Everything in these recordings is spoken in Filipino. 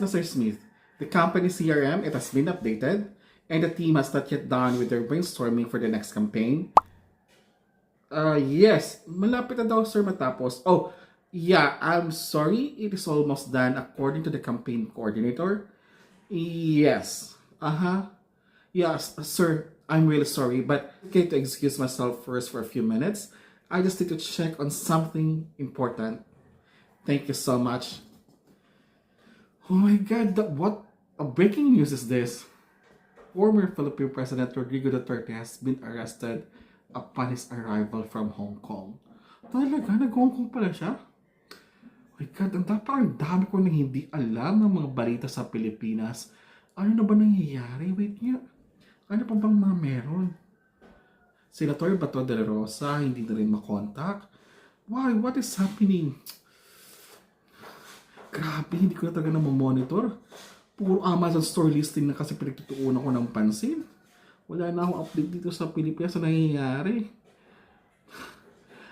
Mr. Smith. The company CRM, it has been updated, and the team has not yet done with their brainstorming for the next campaign. Yes. Malapit na daw, sir, matapos. Oh, yeah, I'm sorry. It is almost done according to the campaign coordinator. Yes. Uh-huh. Yes, sir, I'm really sorry, but I'm going to excuse myself first for a few minutes. I just need to check on something important. Thank you so much. Oh my God, what a breaking news is this? Former Philippine President Rodrigo Duterte has been arrested upon his arrival from Hong Kong. Talaga? Nag-Hong Kong pala siya? Oh my God, parang dami ko nang hindi alam ng mga balita sa Pilipinas. Ano na ba nangyayari? Wait nga. Ano pa bang mga meron? Senator Bato de la Rosa, hindi na rin makontak. Why? What is happening? Grabe, hindi ko na talaga monitor. Puro Amazon store listing na kasi pinagtutuunan ko ng pansin. Wala na akong update dito sa Pilipinas na nangyayari.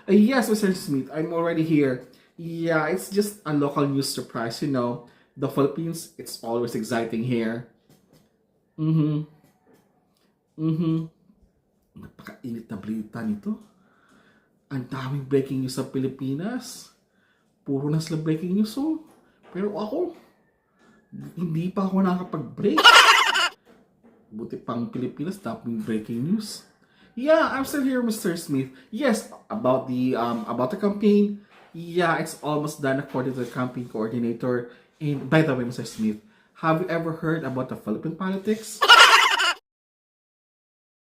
Yes, Mr. Smith, I'm already here. Yeah, it's just a local news surprise, you know. The Philippines, it's always exciting here. Napakainit na balita nito. Ang daming breaking news sa Pilipinas. Puro na sila breaking news, oh. Pero ako, hindi pa ako nakakapag-break. Buti pang Pilipinas, daming breaking news. Yeah, I'm still here, Mr. Smith. Yes, about the campaign. Yeah, it's almost done according to the campaign coordinator. And by the way, Mr. Smith, have you ever heard about the Philippine politics?